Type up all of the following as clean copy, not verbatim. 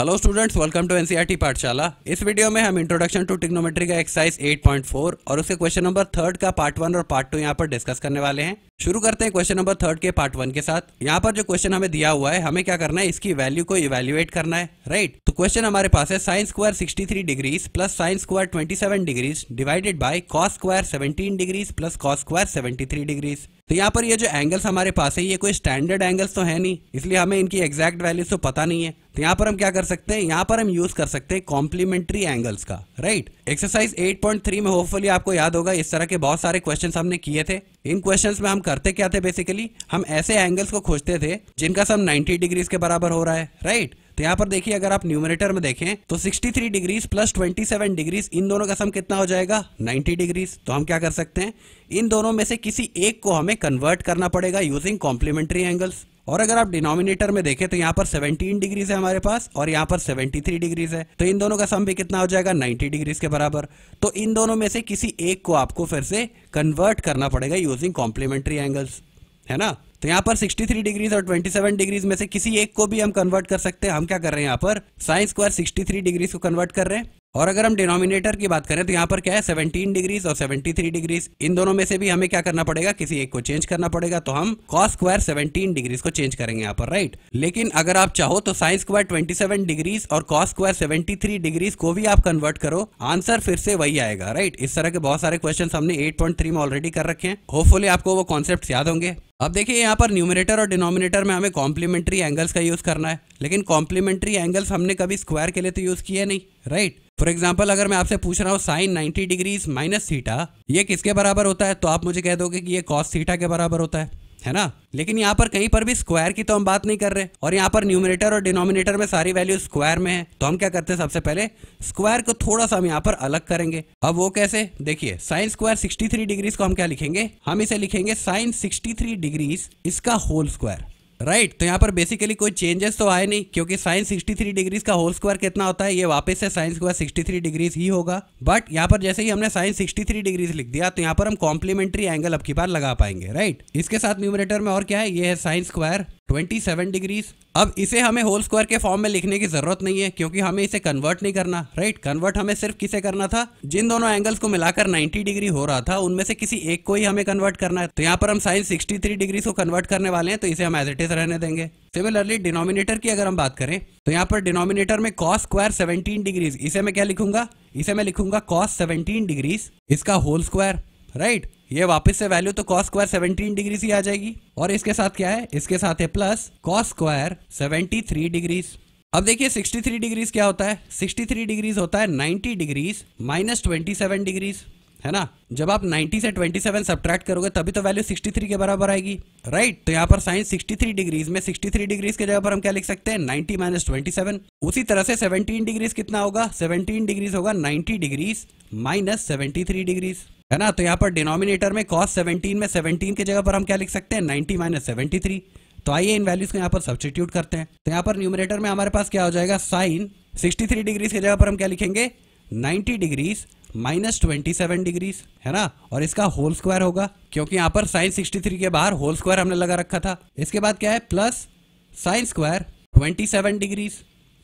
Hello students, welcome to NCERT पाठशाला। इस video में हम इंट्रोडक्शन टू ट्रिग्नोमेट्री का एक्सरसाइज 8.4 और उसके क्वेश्चन नंबर 3 का पार्ट 1 और पार्ट 2 यहाँ पर डिस्कस करने वाले हैं। शुरू करते हैं क्वेश्चन नंबर 3 के पार्ट 1 के साथ। यहाँ पर जो क्वेश्चन हमें दिया हुआ है, हमें क्या करना है, इसकी वैल्यू को इवेल्युएट करना है, राइट। तो क्वेश्चन हमारे पास है sine square 63 degrees plus sine square 27 degrees divided by cos square 17 degrees plus cos square 73 degrees. तो यहाँ पर ये जो एंगल्स हमारे पास है, ये कोई स्टैंडर्ड एंगल्स तो है नहीं, इसलिए हमें इनकी एग्जैक्ट वैल्यूज तो पता नहीं है। तो यहाँ पर हम क्या कर सकते हैं, यहाँ पर हम यूज कर सकते हैं कॉम्प्लीमेंट्री एंगल्स का, राइट। एक्सरसाइज 8.3 में होपफुली आपको याद होगा, इस तरह के बहुत सारे क्वेश्चंस हमने किए थे। इन क्वेश्चंस में हम करते क्या थे, बेसिकली हम ऐसे एंगल्स को खोजते थे जिनका सम 90 डिग्रीज के बराबर हो रहा है, राइट। तो यहाँ पर देखिए, अगर आप न्यूमरेटर में देखें तो 63 डिग्रीज प्लस 27 डिग्रीज, इन दोनों का सम कितना हो जाएगा, 90 डिग्रीज। तो हम क्या कर सकते हैं, इन दोनों में से किसी एक को हमें कन्वर्ट करना पड़ेगा यूजिंग कॉम्प्लीमेंट्री एंगल्स। और अगर आप डिनोमिनेटर में देखें तो यहाँ पर 17 डिग्रीज है हमारे पास और यहाँ पर 73 डिग्रीज है, तो इन दोनों का सम भी कितना हो जाएगा, 90 डिग्रीज के बराबर। तो इन दोनों में से किसी एक को आपको फिर से कन्वर्ट करना पड़ेगा यूजिंग कॉम्प्लीमेंट्री एंगल्स, है ना। तो यहाँ पर 63 डिग्रीज और 27 डिग्रीज में से किसी एक को भी हम कन्वर्ट कर सकते हैं। हम क्या कर रहे हैं, यहाँ पर साइन स्क्वायर 63 डिग्रीज को कन्वर्ट कर रहे हैं। और अगर हम डिनोमिनेटर की बात करें तो यहाँ पर क्या है, 17 डिग्रीज और 73 डिग्रीज, इन दोनों में से भी हमें क्या करना पड़ेगा, किसी एक को चेंज करना पड़ेगा। तो हम कॉस स्क्वायर 17 डिग्रीज को चेंज करेंगे यहाँ पर, राइट। लेकिन अगर आप चाहो तो साइन स्क्वायर 27 डिग्रीज और कॉस स्क्वायर 73 डिग्रीज को भी आप कन्वर्ट करो, आंसर फिर से वही आएगा, राइट। इस तरह के बहुत सारे क्वेश्चन हमने 8.3 में ऑलरेडी कर रखे हैं, होपफुली आपको वो कॉन्सेप्ट याद होंगे। अब देखिए, यहाँ पर न्यूमरेटर और डिनोमिनेटर में हमें कॉम्प्लीमेंट्री एंगल्स का यूज करना है, लेकिन कॉम्प्लीमेंट्री एंगल्स हमने कभी स्क्वायर के लिए तो यूज किए नहीं, राइट। फॉर एग्जाम्पल, अगर मैं आपसे पूछ रहा हूँ साइन 90 डिग्रीज माइनस थीटा, ये किसके बराबर होता है, तो आप मुझे कह दोगे कि ये कॉस थीटा के बराबर होता है ना। लेकिन यहाँ पर कहीं पर भी स्क्वायर की तो हम बात नहीं कर रहे, और यहाँ पर न्यूमरेटर और डिनोमिनेटर में सारी वैल्यू स्क्वायर में है। तो हम क्या करते हैं, सबसे पहले स्क्वायर को थोड़ा सा हम यहाँ पर अलग करेंगे। अब वो कैसे, देखिए, साइन स्क्वायर 63 डिग्रीज को हम क्या लिखेंगे, हम इसे लिखेंगे साइन 63 डिग्रीज इसका होल स्क्वायर, राइट। तो यहाँ पर बेसिकली कोई चेंजेस तो आए नहीं, क्योंकि साइन 63 डिग्रीज का होल स्क्वायर कितना होता है, ये वापस से साइन स्क्वायर 63 डिग्रीज ही होगा। बट यहाँ पर जैसे ही हमने साइन 63 डिग्रीज लिख दिया, तो यहाँ पर हम कॉम्प्लीमेंट्री एंगल अब की बार लगा पाएंगे, राइट। इसके साथ न्यूमरेटर में और क्या है, ये है साइन स्क्वायर 27 डिग्रीज। अब इसे हमें होल स्क्वायर के फॉर्म में लिखने की जरूरत नहीं है, क्योंकि हमें इसे कन्वर्ट नहीं करना, राइट। कन्वर्ट हमें सिर्फ किसे करना था, जिन दोनों एंगल्स को मिलाकर 90 डिग्री हो रहा था उनमें से किसी एक को ही हमें कन्वर्ट करना है। तो यहाँ पर हम साइन 63 डिग्री को कन्वर्ट करने वाले हैं, तो इसे हम एज इट इज रहने देंगे। सिमिलरली डिनोमिनेटर की अगर हम बात करें तो यहाँ पर डिनोमिनेटर में कॉस स्क्वायर 17 डिग्रीज, इसे मैं क्या लिखूंगा, इसे मैं लिखूंगा कॉस 17 डिग्रीज इसका होल स्क्वायर, राइट। ये वापस से वैल्यू तो कॉस स्क्वायर 17 डिग्री ही आ जाएगी, और इसके साथ क्या है, इसके साथ है प्लस कॉस स्क्वायर 73 डिग्रीज। अब देखिए 63 डिग्रीज क्या होता है, 63 डिग्रीज होता है 90 डिग्रीज माइनस 27 डिग्रीज, है ना। जब आप 90 से 27 सब्ट्रैक्ट करोगे तभी तो वैल्यू 63 के बराबर आएगी, राइट। तो यहाँ पर साइन 63 डिग्रीज में 63 डिग्रीज के जगह पर हम क्या लिख सकते हैं, 90 माइनस 27। उसी तरह से 17 डिग्रीज कितना होगा, 17 डिग्रीज होगा 90 डिग्रीज माइनस 73 डिग्रीज, है ना। तो यहाँ पर डिनोमिनेटर में cos 17 में 17 की जगह पर हम क्या लिख सकते हैं, 90 माइनस 73। तो आइए इन वैल्यूज को यहाँ पर सब्स्टिट्यूट करते हैं। तो यहाँ पर न्यूमरेटर में हमारे पास क्या हो जाएगा, साइन 63 डिग्रीज की जगह पर हम क्या लिखेंगे, 90 डिग्रीज माइनस 27 डिग्रीज, है ना। और इसका होल स्क्वायर होगा, क्योंकि यहाँ पर साइन 63 के बाहर होल स्क्वायर हमने लगा रखा था। इसके बाद क्या है, प्लस साइन स्क्वायर 27 डिग्रीज,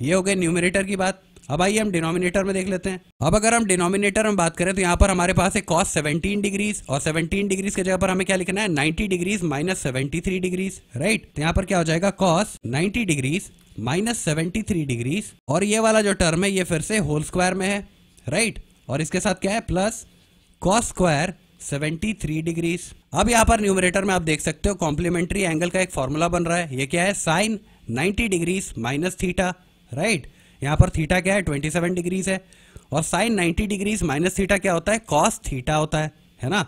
ये हो गए न्यूमरेटर की बात। अब आइए हम डिनोमिनेटर में देख लेते हैं। अब अगर हम डिनोमिनेटर में बात करें तो यहाँ पर हमारे पास है कॉस 17 डिग्रीज, और 17 डिग्रीज की जगह पर हमें क्या लिखना है, 90 डिग्रीज माइनस 73 डिग्रीज, राइट। तो यहाँ पर क्या हो जाएगा, कॉस 90 डिग्रीज माइनस 73 डिग्रीज, और ये वाला जो टर्म है ये फिर से होल स्क्वायर में है, राइट। और इसके साथ क्या है, प्लस कॉस स्क्वायर 73 डिग्रीज। अब यहाँ पर न्यूमरेटर में आप देख सकते हो कॉम्प्लीमेंट्री एंगल का एक फॉर्मूला बन रहा है, ये क्या है, sine 90 degrees minus theta, right. यहाँ पर थीटा क्या है, 27 डिग्रीज है, और साइन 90 डिग्रीज माइनस थीटा क्या होता है, कॉस थीटा होता है ना।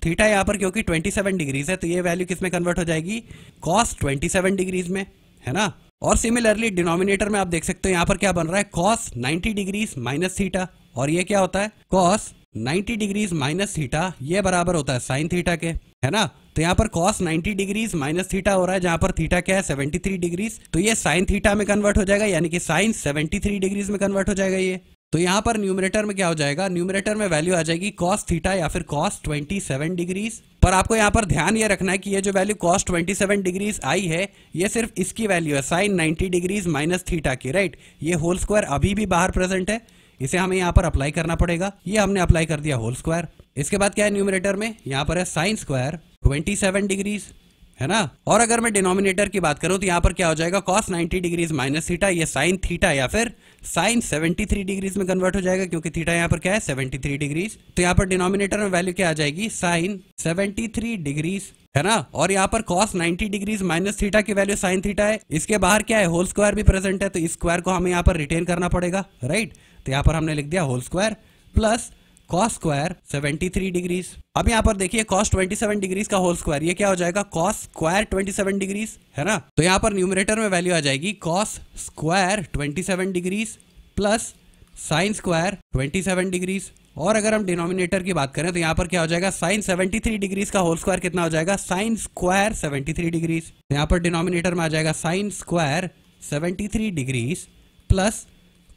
थीटा यहाँ पर क्योंकि 27 डिग्रीज है, तो ये वैल्यू किस में कन्वर्ट हो जाएगी, कॉस 27 डिग्रीज में, है ना। और सिमिलरली डिनोमिनेटर में आप देख सकते हो यहाँ पर क्या बन रहा है, कॉस 90 डिग्रीज माइनस थीटा, और ये क्या होता है, कॉस 90 डिग्रीज माइनस थीटा, ये बराबर होता है साइन थीटा के, है ना। तो यहाँ पर cos 90 डिग्रीज माइनस थीटा हो रहा है, जहां पर थीटा क्या है, 73 डिग्रीज, तो ये साइन थीटा में कन्वर्ट हो जाएगा, यानी कि साइन 73 डिग्रीज में कन्वर्ट हो जाएगा ये। तो यहाँ पर न्यूमरेटर में क्या हो जाएगा, न्यूमरेटर में वैल्यू आ जाएगी कॉस थीटा या फिर कॉस 27 डिग्रीज। पर आपको यहाँ पर ध्यान ये रखना है कि ये जो वैल्यू कॉस 27 डिग्रीज आई है ये सिर्फ इसकी वैल्यू है साइन 90 डिग्रीज माइनस थीटा की, राइट। ये होल स्क्वायर अभी भी बाहर प्रेजेंट है, इसे हमें यहाँ पर अप्लाई करना पड़ेगा। ये हमने अप्लाई कर दिया होल स्क्वायर। इसके बाद क्या है न्यूमरेटर में, यहाँ पर है साइन स्क्वायर 27 डिग्रीज, है ना। और अगर मैं डिनोमिनेटर की बात करूं तो यहाँ पर क्या हो जाएगा कॉस 90 डिग्रीज माइनस थीटा, ये साइन थीटा या फिर साइन 73 डिग्रीज में कन्वर्ट हो जाएगा क्योंकि थीटा यहाँ पर क्या है 73 डिग्रीज। तो यहाँ पर डिनोमिनेटर में वैल्यू क्या आ जाएगी साइन 73 डिग्रीज, है ना। और यहाँ पर cos 90 डिग्रीज माइनस थीटा की वैल्यू साइन थीटा है, इसके बाहर क्या है होल स्क्वायर भी प्रेजेंट है, तो इस स्क्वायर को हमें यहाँ पर रिटेन करना पड़ेगा, राइट। तो यहाँ पर हमने लिख दिया whole square plus cos square 73 degrees. अब यहाँ पर देखिए cos 27 डिग्रीज का होल स्क्वायर, ये क्या हो जाएगा cos स्क्वायर 27 डिग्रीज, है ना। तो यहाँ पर न्यूमरेटर में वैल्यू आ जाएगी cos square 27 degrees plus sine square 27 degrees. और अगर हम डिनोमिनेटर की बात करें तो यहाँ पर क्या हो जाएगा साइन 73 डिग्रीज का होल स्क्वायर कितना हो जाएगा साइन स्क्वायर 73 डिग्रीज। तो यहाँ पर डिनोमिनेटर में आ जाएगा sine square 73 degrees plus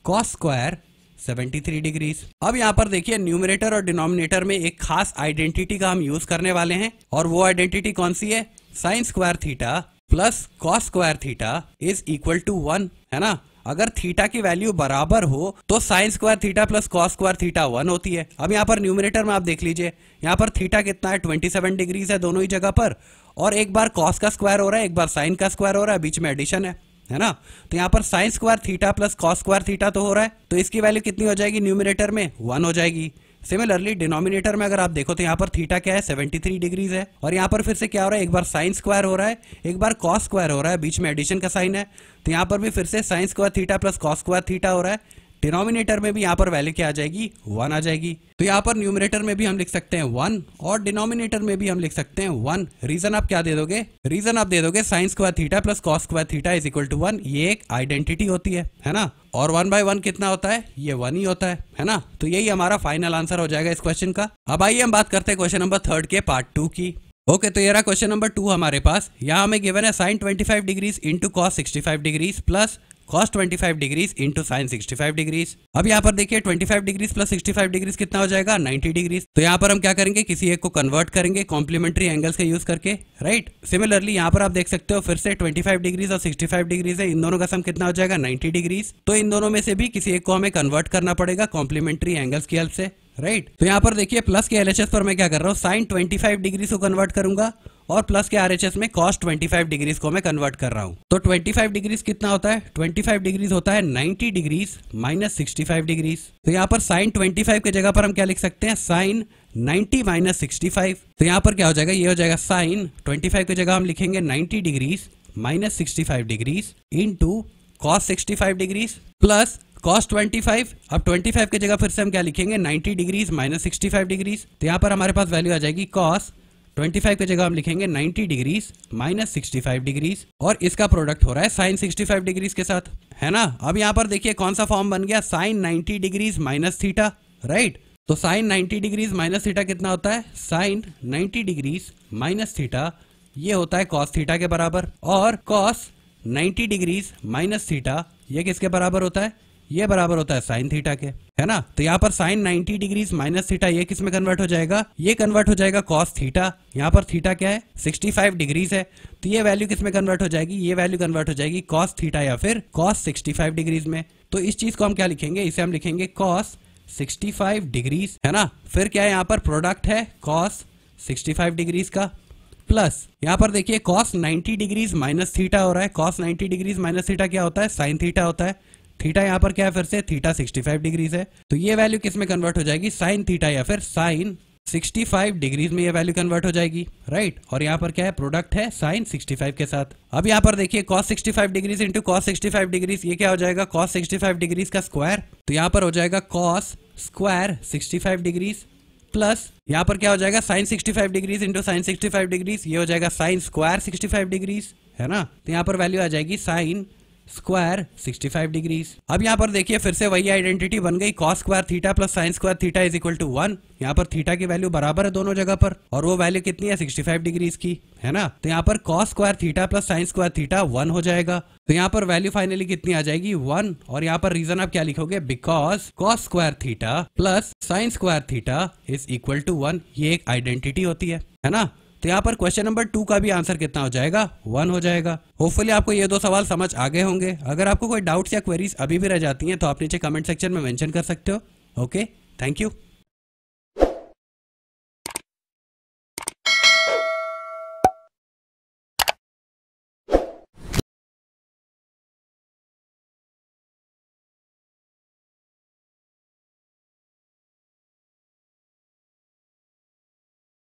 cos square 73 degrees. अब यहाँ पर देखिए न्यूमरेटर और डिनोमिनेटर में एक खास आइडेंटिटी का हम यूज करने वाले हैं, और वो आइडेंटिटी कौन सी है, sine square theta plus cos square theta is equal to 1, है ना। अगर थीटा की वैल्यू बराबर हो तो sign square theta plus cos square theta 1 होती है। अब यहाँ पर न्यूमरेटर में आप देख लीजिए, यहाँ पर थीटा कितना है 27 डिग्रीज है दोनों ही जगह पर, और एक बार कॉस का स्क्वायर हो रहा है एक बार साइन का स्क्वायर हो रहा है, बीच में एडिशन है ना। तो यहाँ पर sign square theta plus cos square theta तो हो रहा है, तो इसकी वैल्यू कितनी हो जाएगी न्यूमरेटर में 1 हो जाएगी। सिमिलरली डिनोमिनेटर में अगर आप देखो तो यहाँ पर थीटा क्या है 73 डिग्रीज है, और यहाँ पर फिर से क्या हो रहा है एक बार साइन स्क्वायर हो रहा है एक बार कॉस स्क्वायर हो रहा है, बीच में एडिशन का साइन है, तो यहाँ पर भी फिर से sign square theta plus cos square theta हो रहा है। डिनोमिनेटर में भी यहाँ पर वैल्यू क्या आ जाएगी 1 आ जाएगी। तो यहाँ पर न्यूमरेटर में भी हम लिख सकते हैं 1 और डिनोमिनेटर में भी हम लिख सकते हैं 1। रीजन आप क्या दे दोगे, रीजन आप दे दोगे sine square theta plus cos square theta is equal to 1, ये एक आइडेंटिटी होती है ना। और 1/1 कितना होता है, ये 1 ही होता है ना। तो यही हमारा फाइनल आंसर हो जाएगा इस क्वेश्चन का। अब आइए हम बात करते हैं क्वेश्चन नंबर 3 के पार्ट 2 की। ओके, तो ये रहा क्वेश्चन नंबर 2 हमारे पास। यहाँ हमें गिवन है sine 25 degrees into cos 65 degrees plus cos 25 degrees into sine 65 degrees. अब यहाँ पर देखिए 25 डिग्रीज प्लस 65 डिग्रीज कितना हो जाएगा 90 डिग्रीज। तो यहाँ पर हम क्या करेंगे, किसी एक को कन्वर्ट करेंगे कॉम्प्लीमेंट्री एंगल्स का यूज करके, राइट। सिमिलरली यहाँ पर आप देख सकते हो फिर से 25 डिग्रीज और 65 डिग्रीज है, इन दोनों का सम कितना हो जाएगा 90 डिग्रीज। तो इन दोनों में से भी किसी एक को हमें कन्वर्ट करना पड़ेगा कॉम्प्लीमेंट्री एंगल्स की हेल्प से, राइट। तो यहाँ पर देखिए प्लस के एलएचएस पर मैं क्या कर रहा हूँ साइन 25 डिग्रीज को कन्वर्ट करूंगा, और प्लस के आरएचएस में cos 25 डिग्रीज को मैं कन्वर्ट कर रहा हूं। तो 25 डिग्रीज कितना होता है, 25 डिग्रीज होता है 90 डिग्रीज माइनस 65 डिग्रीज। तो यहाँ पर साइन 25 की जगह पर हम क्या लिख सकते हैं साइन 90 माइनस 65। तो यहाँ पर क्या हो जाएगा, ये हो जाएगा साइन 25 की जगह हम लिखेंगे 90 degrees minus 65 degrees into cos 65 degrees plus cos 25। अब 25 की जगह फिर से हम क्या लिखेंगे 90 डिग्रीज माइनस 65 डिग्रीज। तो यहाँ पर हमारे पास वैल्यू आ जाएगी cos 25 की जगह हम लिखेंगे 90 डिग्रीज माइनस 65 डिग्रीज, और इसका प्रोडक्ट हो रहा है साइन 65 डिग्रीज के साथ, है ना। अब यहाँ पर देखिए कौन सा फॉर्म बन गया sine 90 degrees minus theta, right. तो साइन 90 डिग्रीज माइनस थीटा कितना होता है, साइन 90 डिग्रीज माइनस थीटा ये होता है कॉस थीटा के बराबर, और कॉस 90 डिग्रीज माइनस थीटा ये किसके बराबर होता है, ये बराबर होता है साइन थीटा के, है ना। तो यहाँ पर साइन 90 डिग्रीज माइनस थीटा ये किस में कन्वर्ट हो जाएगा, ये कन्वर्ट हो जाएगा कॉस थीटा। यहाँ पर थीटा क्या है 65 डिग्रीज है, तो ये वैल्यू किस में कन्वर्ट हो जाएगी, ये वैल्यू कन्वर्ट हो जाएगी कॉस थीटा या फिर कॉस 65 डिग्रीज में। तो इस चीज को हम क्या लिखेंगे, इसे हम लिखेंगे कॉस 65 डिग्रीज, है ना। फिर क्या है यहाँ पर प्रोडक्ट है कॉस 65 डिग्रीज का, प्लस यहाँ पर देखिए cos 90 डिग्रीज माइनस थीटा हो रहा है। cos 90 डिग्रीज माइनस थीटा क्या होता है, साइन थीटा होता है। थीटा यहाँ पर क्या है, फिर से थीटा 65 डिग्रीज है, तो ये वैल्यू किस में कन्वर्ट हो जाएगी, साइन थीटा या फिर साइन 65 डिग्रीज में ये वैल्यू कन्वर्ट हो जाएगी, राइट। और यहाँ पर क्या है, प्रोडक्ट है साइन 65 के साथ। अब यहाँ पर देखिए cos 65 degrees into cos 65 degrees, ये क्या हो जाएगा, cos 65 डिग्रीज का स्क्वायर। तो यहाँ पर हो जाएगा cos स्क्वायर 65 डिग्रीज, प्लस यहाँ पर क्या हो जाएगा, sine 65 degrees into sine 65 degrees, ये हो जाएगा साइन स्क्वायर 65 डिग्रीज, है ना। तो यहाँ पर वैल्यू आ जाएगी साइन स्क्वायर 65 डिग्रीज। अब यहाँ पर देखिए फिर से वही आइडेंटिटी बन गई, cos square theta plus sine square theta is equal to 1। यहाँ पर थीटा की वैल्यू बराबर है दोनों जगह पर, और वो वैल्यू कितनी है 65 डिग्रीज की, है ना। तो यहाँ पर cos square theta plus sine square theta 1 हो जाएगा। तो यहाँ पर वैल्यू फाइनली कितनी आ जाएगी 1। और यहाँ पर रीजन आप क्या लिखोगे, because cos square theta plus sine square theta is equal to 1। ये एक आइडेंटिटी होती है ना। तो यहाँ पर क्वेश्चन नंबर 2 का भी आंसर कितना हो जाएगा, 1 हो जाएगा। होपफुली आपको ये 2 सवाल समझ आ गए होंगे। अगर आपको कोई डाउट्स या क्वेरीज अभी भी रह जाती हैं तो आप नीचे कमेंट सेक्शन में मेंशन कर सकते हो। Okay, thank you.